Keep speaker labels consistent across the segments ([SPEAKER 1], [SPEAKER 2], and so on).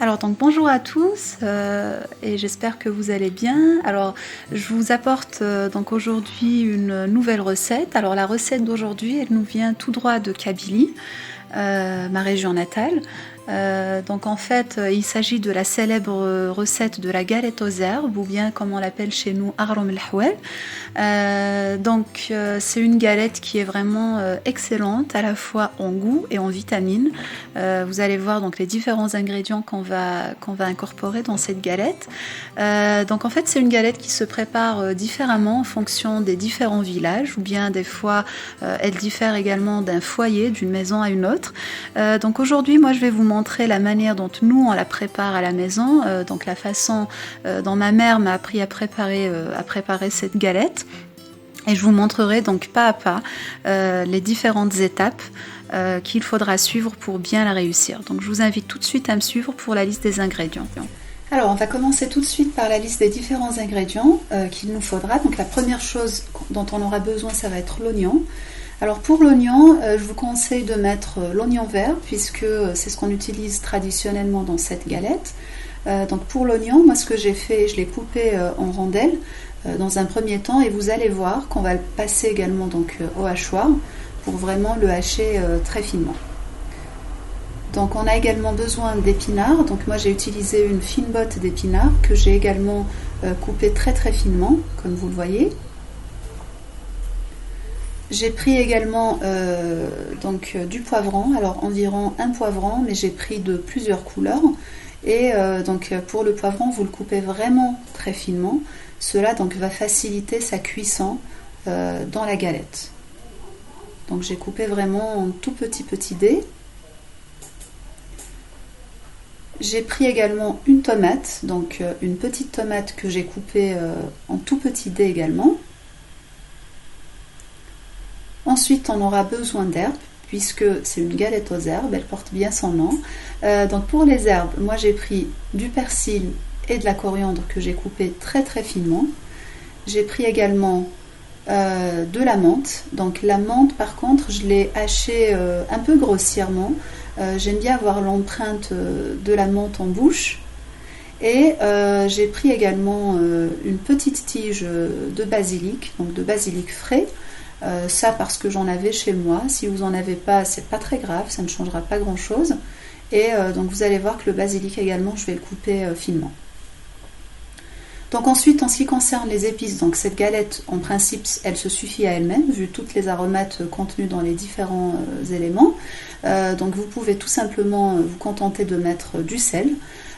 [SPEAKER 1] Alors donc bonjour à tous et j'espère que vous allez bien. Alors je vous apporte donc aujourd'hui une nouvelle recette. Alors la recette d'aujourd'hui elle nous vient tout droit de Kabylie, ma région natale. Donc en fait il s'agit de la célèbre recette de la galette aux herbes, ou bien comme on l'appelle chez nous Arrom el-Houel. C'est une galette qui est vraiment excellente à la fois en goût et en vitamines. Vous allez voir donc les différents ingrédients qu'on va incorporer dans cette galette. Donc en fait c'est une galette qui se prépare différemment en fonction des différents villages, ou bien des fois elle diffère également d'un foyer, d'une maison à une autre. Donc aujourd'hui moi je vais vous montrer la manière dont nous on la prépare à la maison, donc la façon dont ma mère m'a appris à préparer cette galette. Et je vous montrerai donc pas à pas les différentes étapes qu'il faudra suivre pour bien la réussir. Donc je vous invite tout de suite à me suivre pour la liste des ingrédients. Alors on va commencer tout de suite par la liste des différents ingrédients qu'il nous faudra. Donc la première chose dont on aura besoin, ça va être l'oignon. Alors pour l'oignon, je vous conseille de mettre l'oignon vert, puisque c'est ce qu'on utilise traditionnellement dans cette galette. Donc pour l'oignon, moi ce que j'ai fait, je l'ai coupé en rondelles dans un premier temps, et vous allez voir qu'on va le passer également donc au hachoir pour vraiment le hacher très finement. Donc on a également besoin d'épinards. Donc moi j'ai utilisé une fine botte d'épinards que j'ai également coupé très très finement, comme vous le voyez. J'ai pris également du poivron, alors environ un poivron, mais j'ai pris de plusieurs couleurs. Et pour le poivron, vous le coupez vraiment très finement. Cela donc va faciliter sa cuisson dans la galette. Donc j'ai coupé vraiment en tout petits dés. J'ai pris également une tomate, donc une petite tomate que j'ai coupée en tout petits dés également. Ensuite, on aura besoin d'herbes, puisque c'est une galette aux herbes, elle porte bien son nom. Donc pour les herbes, moi j'ai pris du persil et de la coriandre que j'ai coupé très très finement. J'ai pris également de la menthe. Donc la menthe par contre, je l'ai hachée un peu grossièrement. J'aime bien avoir l'empreinte de la menthe en bouche. Et j'ai pris également une petite tige de basilic, donc de basilic frais. Ça parce que j'en avais chez moi. Si vous en avez pas, c'est pas très grave, ça ne changera pas grand chose. Et donc vous allez voir que le basilic également, je vais le couper finement. Donc ensuite, en ce qui concerne les épices, donc cette galette en principe elle se suffit à elle-même vu toutes les aromates contenus dans les différents éléments. Donc vous pouvez tout simplement vous contenter de mettre du sel.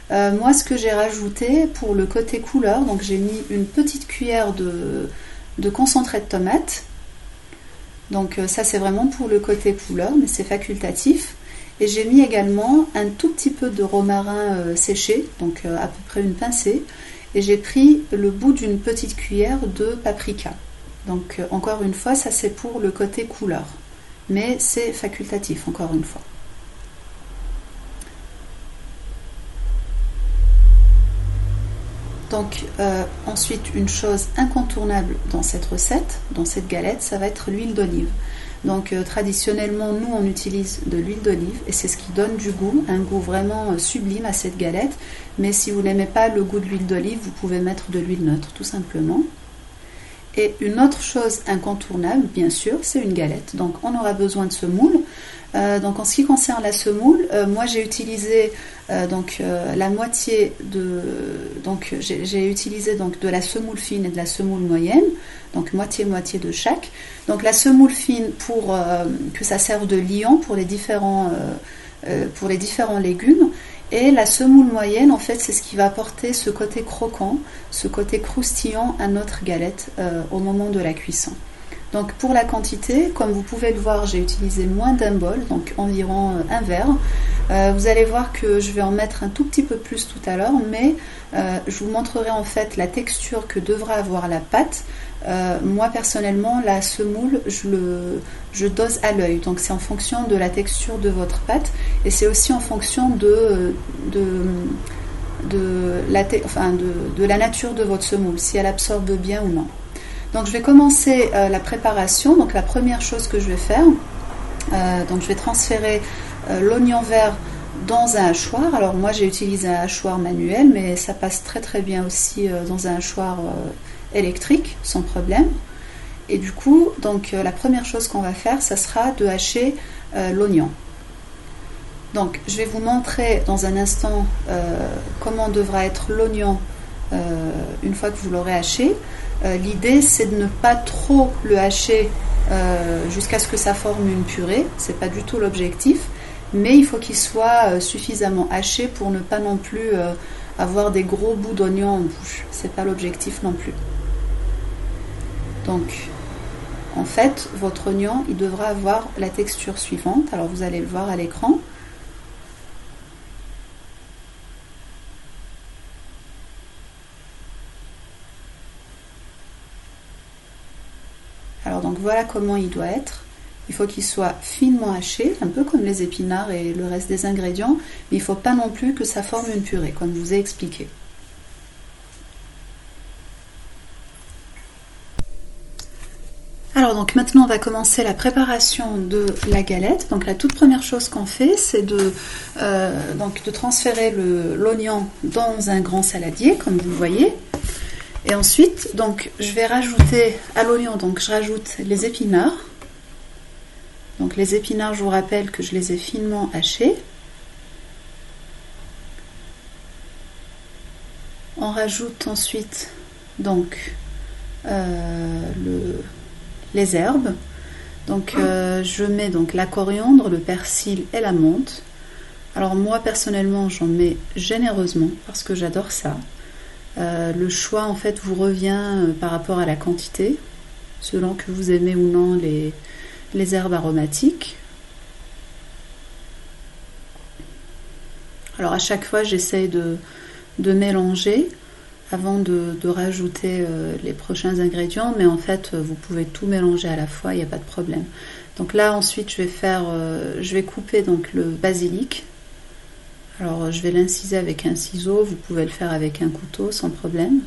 [SPEAKER 1] Moi ce que j'ai rajouté pour le côté couleur, donc j'ai mis une petite cuillère de concentré de tomate. Donc ça c'est vraiment pour le côté couleur, mais c'est facultatif. Et j'ai mis également un tout petit peu de romarin séché, donc à peu près une pincée. Et j'ai pris le bout d'une petite cuillère de paprika. Donc encore une fois, ça c'est pour le côté couleur. Mais c'est facultatif, encore une fois. Donc ensuite, une chose incontournable dans cette recette, dans cette galette, ça va être l'huile d'olive. Donc traditionnellement, nous on utilise de l'huile d'olive et c'est ce qui donne du goût, un goût vraiment sublime à cette galette. Mais si vous n'aimez pas le goût de l'huile d'olive, vous pouvez mettre de l'huile neutre tout simplement. Et une autre chose incontournable, bien sûr, c'est une galette. Donc on aura besoin de semoule. Donc en ce qui concerne la semoule, moi j'ai utilisé la moitié de, donc j'ai utilisé donc de la semoule fine et de la semoule moyenne, donc moitié de chaque. Donc la semoule fine pour que ça serve de liant pour les différents légumes. Et la semoule moyenne, en fait, c'est ce qui va apporter ce côté croquant, ce côté croustillant à notre galette au moment de la cuisson. Donc pour la quantité, comme vous pouvez le voir, j'ai utilisé moins d'un bol, donc environ un verre. Vous allez voir que je vais en mettre un tout petit peu plus tout à l'heure, mais je vous montrerai en fait la texture que devra avoir la pâte. Moi personnellement, la semoule, je dose à l'œil, donc c'est en fonction de la texture de votre pâte et c'est aussi en fonction de la nature de votre semoule, si elle absorbe bien ou non. Donc je vais commencer la préparation. Donc la première chose que je vais faire, donc je vais transférer l'oignon vert dans un hachoir. Alors moi j'ai utilisé un hachoir manuel, mais ça passe très très bien aussi dans un hachoir électrique, sans problème. Et du coup, donc la première chose qu'on va faire, ça sera de hacher l'oignon. Donc je vais vous montrer dans un instant comment devra être l'oignon une fois que vous l'aurez haché. L'idée c'est de ne pas trop le hacher jusqu'à ce que ça forme une purée, c'est pas du tout l'objectif, mais il faut qu'il soit suffisamment haché pour ne pas non plus avoir des gros bouts d'oignon en bouche, c'est pas l'objectif non plus. Donc en fait votre oignon il devra avoir la texture suivante, alors vous allez le voir à l'écran. Alors donc voilà comment il doit être. Il faut qu'il soit finement haché, un peu comme les épinards et le reste des ingrédients, mais il ne faut pas non plus que ça forme une purée, comme je vous ai expliqué. Alors donc maintenant on va commencer la préparation de la galette. Donc la toute première chose qu'on fait, c'est de transférer l'oignon dans un grand saladier, comme vous le voyez. Et ensuite, donc, je vais rajouter à l'oignon, donc je rajoute les épinards. Donc les épinards, je vous rappelle que je les ai finement hachés. On rajoute ensuite donc les herbes. Donc je mets donc la coriandre, le persil et la menthe. Alors moi personnellement, j'en mets généreusement parce que j'adore ça. Le choix en fait vous revient par rapport à la quantité, selon que vous aimez ou non les herbes aromatiques. Alors à chaque fois j'essaye de mélanger avant de rajouter les prochains ingrédients, mais en fait vous pouvez tout mélanger à la fois, il n'y a pas de problème. Donc là ensuite je vais couper donc le basilic. Alors je vais l'inciser avec un ciseau, vous pouvez le faire avec un couteau sans problème.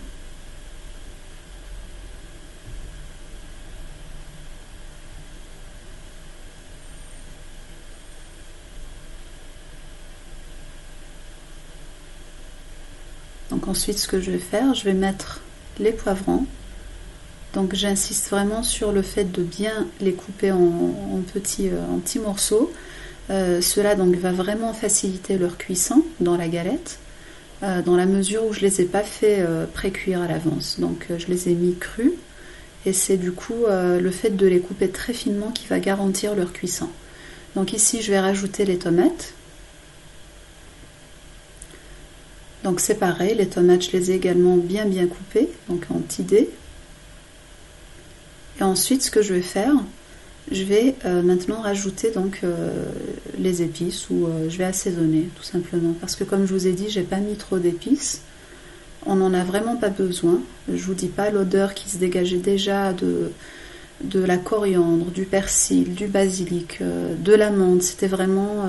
[SPEAKER 1] Donc ensuite ce que je vais faire, je vais mettre les poivrons. Donc j'insiste vraiment sur le fait de bien les couper en petits morceaux. Cela donc va vraiment faciliter leur cuisson dans la galette, dans la mesure où je ne les ai pas fait pré-cuire à l'avance. Donc je les ai mis crus et c'est du coup le fait de les couper très finement qui va garantir leur cuisson. Donc ici je vais rajouter les tomates. Donc c'est pareil, les tomates je les ai également bien coupées, donc en petits dés. Et ensuite ce que je vais faire, je vais maintenant rajouter donc les épices ou je vais assaisonner tout simplement parce que comme je vous ai dit j'ai pas mis trop d'épices, on n'en a vraiment pas besoin. Je vous dis pas l'odeur qui se dégageait déjà de la coriandre, du persil, du basilic, de la menthe, c'était vraiment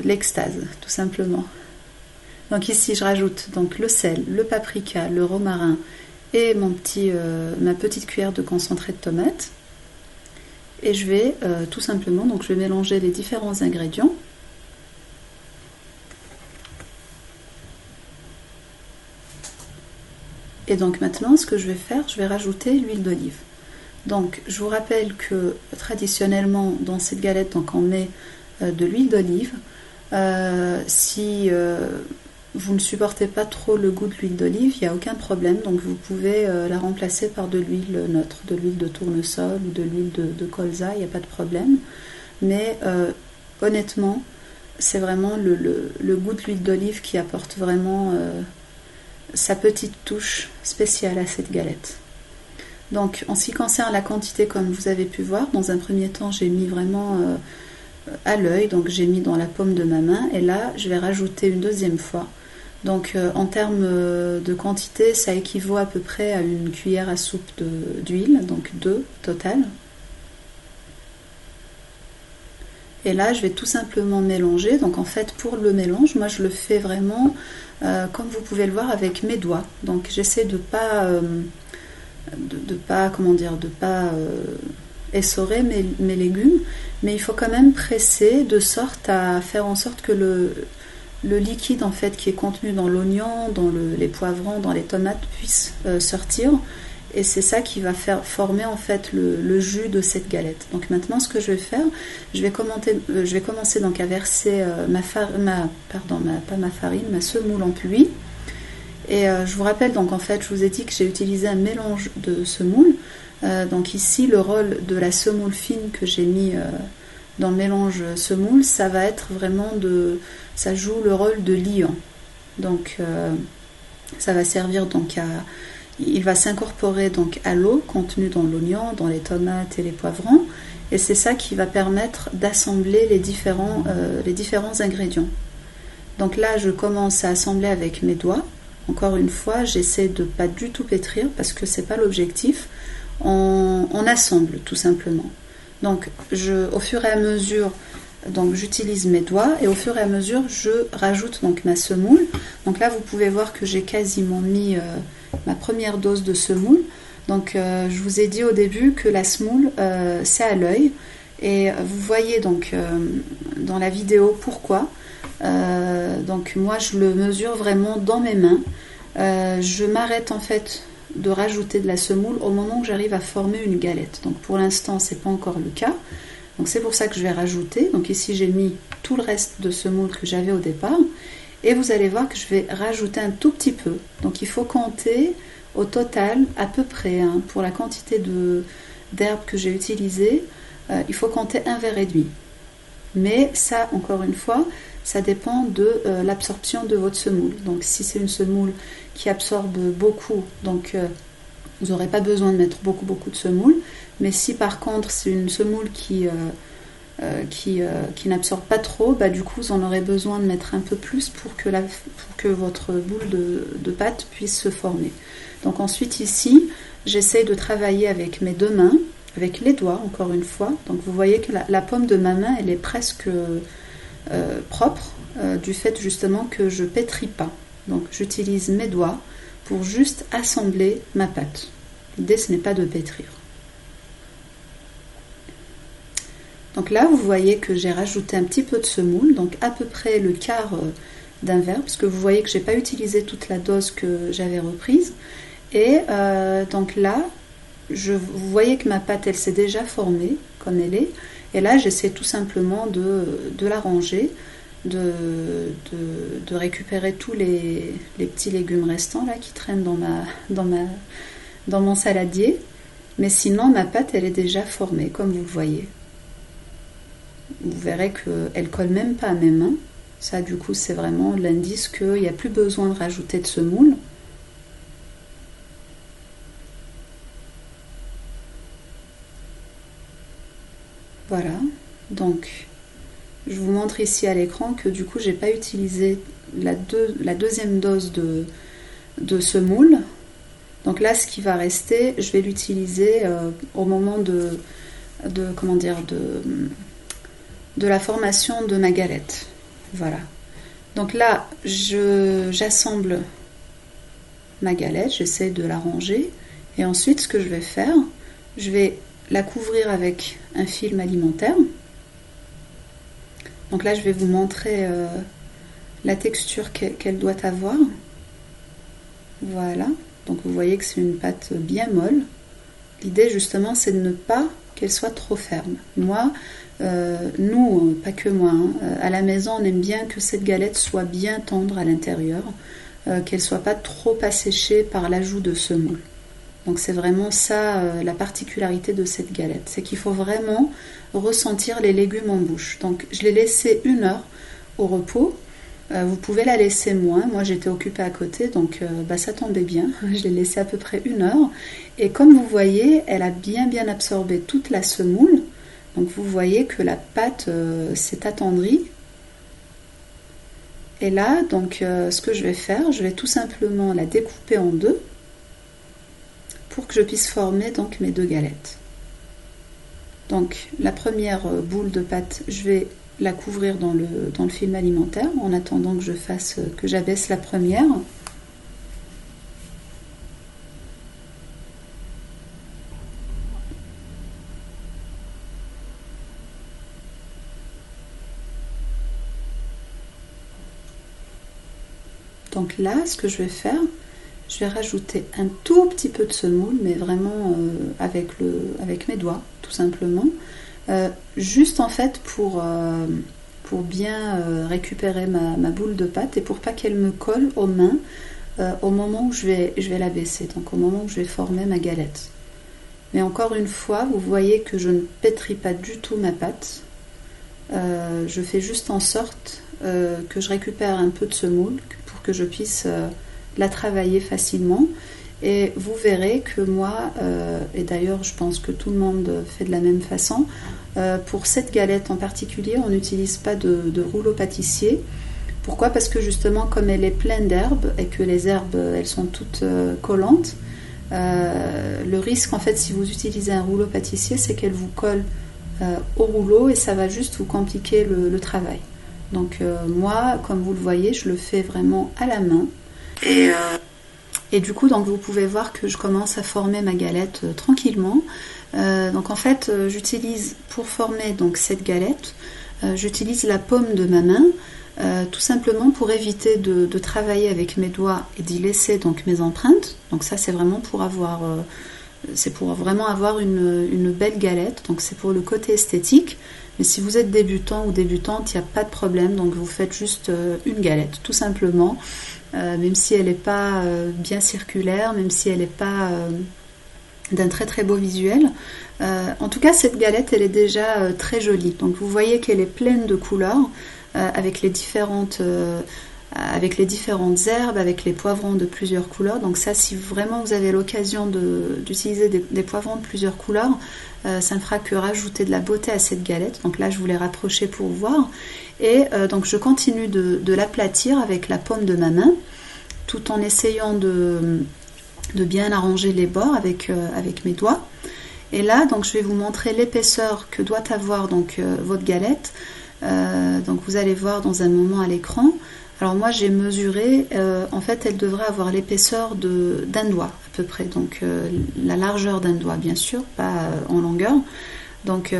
[SPEAKER 1] l'extase tout simplement. Donc ici je rajoute donc le sel, le paprika, le romarin et ma petite cuillère de concentré de tomate. Et je vais tout simplement, donc je vais mélanger les différents ingrédients. Et donc maintenant, ce que je vais faire, je vais rajouter l'huile d'olive. Donc je vous rappelle que traditionnellement, dans cette galette, donc on met de l'huile d'olive. Si vous ne supportez pas trop le goût de l'huile d'olive, il n'y a aucun problème, donc vous pouvez la remplacer par de l'huile neutre, de l'huile de tournesol ou de l'huile de colza, il n'y a pas de problème. Mais honnêtement, c'est vraiment le goût de l'huile d'olive qui apporte vraiment sa petite touche spéciale à cette galette. Donc en ce qui concerne la quantité, comme vous avez pu voir, dans un premier temps j'ai mis vraiment à l'œil, donc j'ai mis dans la paume de ma main, et là je vais rajouter une deuxième fois. Donc en termes de quantité, ça équivaut à peu près à une cuillère à soupe d'huile, donc 2 total. Et là je vais tout simplement mélanger. Donc en fait pour le mélange, moi je le fais vraiment comme vous pouvez le voir avec mes doigts. Donc j'essaie de pas essorer mes légumes, mais il faut quand même presser de sorte à faire en sorte que le liquide en fait qui est contenu dans l'oignon, dans les poivrons, dans les tomates puisse sortir. Et c'est ça qui va faire former en fait le jus de cette galette. Donc maintenant, ce que je vais faire, je vais commencer donc à verser ma semoule en pluie. Et je vous rappelle donc en fait, je vous ai dit que j'ai utilisé un mélange de semoule. Donc ici, le rôle de la semoule fine que j'ai mis dans le mélange semoule, ça va être vraiment ça joue le rôle de liant. Donc ça va servir donc il va s'incorporer donc à l'eau contenue dans l'oignon, dans les tomates et les poivrons, et c'est ça qui va permettre d'assembler les différents ingrédients. Donc là, je commence à assembler avec mes doigts. Encore une fois, j'essaie de pas du tout pétrir parce que c'est pas l'objectif. On assemble tout simplement. Donc au fur et à mesure, donc j'utilise mes doigts et au fur et à mesure, je rajoute donc ma semoule. Donc là, vous pouvez voir que j'ai quasiment mis ma première dose de semoule. Donc je vous ai dit au début que la semoule c'est à l'œil, et vous voyez donc dans la vidéo pourquoi. Donc moi je le mesure vraiment dans mes mains. Je m'arrête en fait de rajouter de la semoule au moment où j'arrive à former une galette. Donc pour l'instant c'est pas encore le cas. Donc c'est pour ça que je vais rajouter. Donc ici j'ai mis tout le reste de semoule que j'avais au départ. Et vous allez voir que je vais rajouter un tout petit peu. Donc il faut compter au total à peu près, hein, pour la quantité d'herbes que j'ai utilisées, il faut compter un verre et demi. Mais ça, encore une fois, ça dépend de l'absorption de votre semoule. Donc si c'est une semoule qui absorbe beaucoup, donc vous n'aurez pas besoin de mettre beaucoup de semoule. Mais si par contre c'est une semoule qui n'absorbe pas trop, bah, du coup vous en aurez besoin de mettre un peu plus pour que votre boule de pâte puisse se former. Donc ensuite ici, j'essaye de travailler avec mes deux mains, avec les doigts encore une fois. Donc vous voyez que la paume de ma main, elle est presque propre, du fait justement que je pétris pas. Donc j'utilise mes doigts pour juste assembler ma pâte. L'idée, ce n'est pas de pétrir. Donc là, vous voyez que j'ai rajouté un petit peu de semoule, donc à peu près le quart d'un verre, parce que vous voyez que je n'ai pas utilisé toute la dose que j'avais reprise. Et donc là, vous voyez que ma pâte, elle s'est déjà formée, comme elle est. Et là, j'essaie tout simplement de la ranger, de récupérer tous les petits légumes restants là, qui traînent dans mon saladier. Mais sinon, ma pâte, elle est déjà formée, comme vous le voyez. Vous verrez qu'elle ne colle même pas à mes mains. Ça, du coup, c'est vraiment l'indice qu'il n'y a plus besoin de rajouter de semoule. Voilà. Donc, je vous montre ici à l'écran que du coup, j'ai pas utilisé la deuxième dose de semoule. Donc là, ce qui va rester, je vais l'utiliser au moment de la formation de ma galette. Voilà. Donc là, j'assemble ma galette, j'essaie de la ranger. Et ensuite, ce que je vais faire, je vais la couvrir avec un film alimentaire. Donc là, je vais vous montrer la texture qu'elle doit avoir. Voilà. Donc vous voyez que c'est une pâte bien molle. L'idée justement, c'est de ne pas qu'elle soit trop ferme. Moi, nous, pas que moi, hein, à la maison, on aime bien que cette galette soit bien tendre à l'intérieur, qu'elle ne soit pas trop asséchée par l'ajout de semoule. Donc c'est vraiment ça la particularité de cette galette, c'est qu'il faut vraiment ressentir les légumes en bouche. Donc je l'ai laissée 1 heure au repos. Vous pouvez la laisser moins. Moi j'étais occupée à côté, donc ça tombait bien. Je l'ai laissée à peu près 1 heure. Et comme vous voyez, elle a bien absorbé toute la semoule. Donc vous voyez que la pâte s'est attendrie. Et là, donc ce que je vais faire, je vais tout simplement la découper en deux pour que je puisse former donc mes 2 galettes. Donc la première boule de pâte, je vais la couvrir dans le film alimentaire en attendant que j'abaisse la première. Donc là, ce que je vais faire, je vais rajouter un tout petit peu de semoule, mais vraiment avec mes doigts, tout simplement. Juste en fait pour bien récupérer ma boule de pâte et pour pas qu'elle me colle aux mains au moment où je vais la baisser, donc au moment où je vais former ma galette. Mais encore une fois, vous voyez que je ne pétris pas du tout ma pâte. Je fais juste en sorte que je récupère un peu de semoule pour que je puisse la travailler facilement. Et vous verrez que moi, et d'ailleurs je pense que tout le monde fait de la même façon, pour cette galette en particulier, on n'utilise pas de rouleau pâtissier. Pourquoi ? Parce que justement, comme elle est pleine d'herbes et que les herbes, elles sont toutes collantes, le risque en fait, si vous utilisez un rouleau pâtissier, c'est qu'elle vous colle au rouleau et ça va juste vous compliquer le travail. Donc moi, comme vous le voyez, je le fais vraiment à la main. Et du coup, donc, vous pouvez voir que je commence à former ma galette tranquillement. Donc en fait, j'utilise pour former donc, cette galette, j'utilise la paume de ma main, tout simplement pour éviter de travailler avec mes doigts et d'y laisser donc, mes empreintes. Donc ça, c'est vraiment pour avoir, vraiment avoir une belle galette. Donc c'est pour le côté esthétique. Mais si vous êtes débutant ou débutante, il n'y a pas de problème. Donc vous faites juste une galette, tout simplement. Même si elle n'est pas bien circulaire, même si elle n'est pas d'un très très beau visuel. En tout cas, cette galette, elle est déjà très jolie. Donc vous voyez qu'elle est pleine de couleurs, avec les différentes herbes, avec les poivrons de plusieurs couleurs. Donc ça, si vraiment vous avez l'occasion d'utiliser des poivrons de plusieurs couleurs, ça ne fera que rajouter de la beauté à cette galette. Donc là, je vous l'ai rapprochée pour voir. Et donc je continue de l'aplatir avec la paume de ma main, tout en essayant de bien arranger les bords avec mes doigts. Et là, donc je vais vous montrer l'épaisseur que doit avoir donc votre galette. Donc vous allez voir dans un moment à l'écran. Alors moi j'ai mesuré, en fait elle devrait avoir l'épaisseur d'un doigt à peu près, donc la largeur d'un doigt bien sûr, pas en longueur. Donc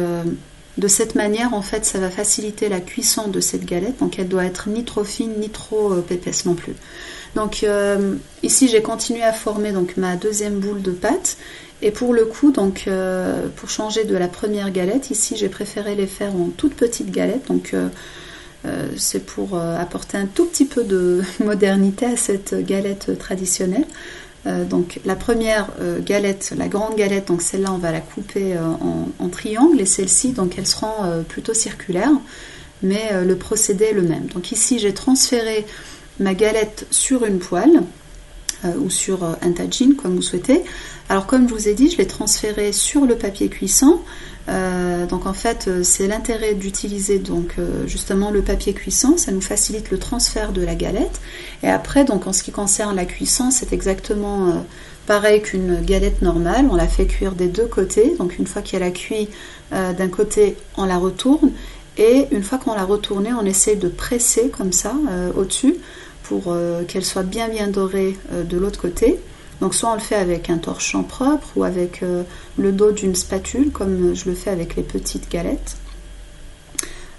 [SPEAKER 1] de cette manière en fait ça va faciliter la cuisson de cette galette, donc elle doit être ni trop fine ni trop épaisse non plus. Donc ici j'ai continué à former donc ma deuxième boule de pâte. Et pour le coup, donc, pour changer de la première galette, ici j'ai préféré les faire en toutes petites galettes. Donc c'est pour apporter un tout petit peu de modernité à cette galette traditionnelle. Donc la première galette, la grande galette, donc celle-là on va la couper en triangle et celle-ci donc elles seront plutôt circulaires, mais le procédé est le même. Donc ici j'ai transféré ma galette sur une poêle ou sur un tagine comme vous souhaitez. Alors comme je vous ai dit, je l'ai transféré sur le papier cuisson. Donc en fait c'est l'intérêt d'utiliser donc justement le papier cuisson, ça nous facilite le transfert de la galette. Et après donc en ce qui concerne la cuisson, c'est exactement pareil qu'une galette normale, on la fait cuire des deux côtés. Donc une fois qu'elle a cuit d'un côté, on la retourne et une fois qu'on l'a retournée, on essaye de presser comme ça au-dessus pour qu'elle soit bien dorée de l'autre côté. Donc soit on le fait avec un torchon propre ou avec le dos d'une spatule comme je le fais avec les petites galettes.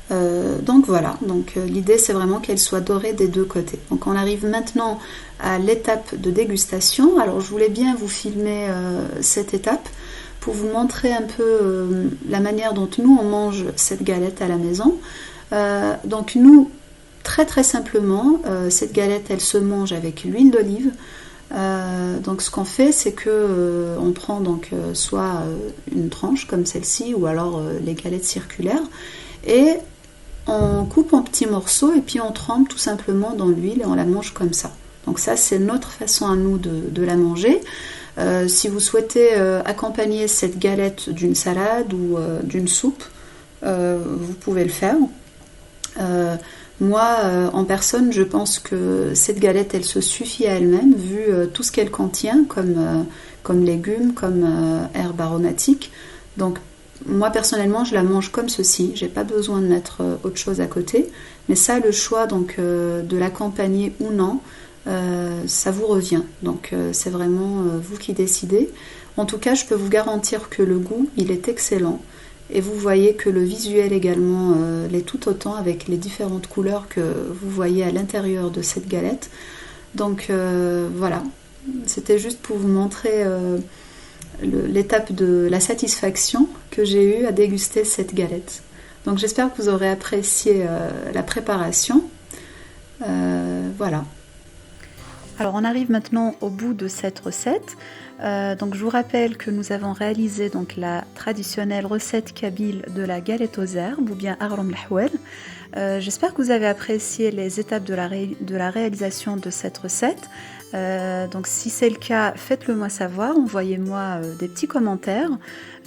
[SPEAKER 1] Donc voilà, donc l'idée c'est vraiment qu'elle soit dorée des deux côtés. Donc on arrive maintenant à l'étape de dégustation. Alors je voulais bien vous filmer cette étape pour vous montrer un peu la manière dont nous on mange cette galette à la maison. Donc nous, très très simplement, cette galette elle se mange avec l'huile d'olive. Donc ce qu'on fait c'est que on prend donc soit une tranche comme celle-ci ou alors les galettes circulaires et on coupe en petits morceaux et puis on trempe tout simplement dans l'huile et on la mange comme ça. Donc ça c'est notre façon à nous de la manger. Si vous souhaitez accompagner cette galette d'une salade ou d'une soupe, vous pouvez le faire. Moi, en personne, je pense que cette galette, elle se suffit à elle-même, vu tout ce qu'elle contient, comme légumes, comme herbes aromatiques. Donc, moi, personnellement, je la mange comme ceci. J'ai pas besoin de mettre autre chose à côté. Mais ça, le choix donc, de l'accompagner ou non, ça vous revient. Donc, c'est vraiment vous qui décidez. En tout cas, je peux vous garantir que le goût, il est excellent. Et vous voyez que le visuel également l'est tout autant avec les différentes couleurs que vous voyez à l'intérieur de cette galette. Donc voilà, c'était juste pour vous montrer l'étape de la satisfaction que j'ai eue à déguster cette galette. Donc j'espère que vous aurez apprécié la préparation. Voilà. Alors on arrive maintenant au bout de cette recette. Donc je vous rappelle que nous avons réalisé donc la traditionnelle recette kabyle de la galette aux herbes ou bien arlom l'ahwal. J'espère que vous avez apprécié les étapes de la réalisation de cette recette. Donc si c'est le cas, faites-le moi savoir, envoyez-moi des petits commentaires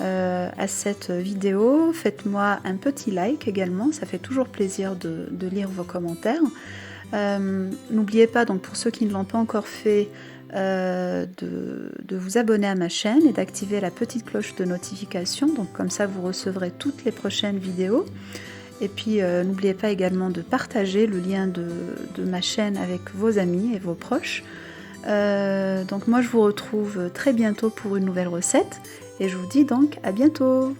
[SPEAKER 1] à cette vidéo, faites-moi un petit like également, ça fait toujours plaisir de lire vos commentaires. N'oubliez pas, donc pour ceux qui ne l'ont pas encore fait, de vous abonner à ma chaîne et d'activer la petite cloche de notification, donc comme ça vous recevrez toutes les prochaines vidéos. Et puis n'oubliez pas également de partager le lien de ma chaîne avec vos amis et vos proches. Donc moi je vous retrouve très bientôt pour une nouvelle recette et je vous dis donc à bientôt.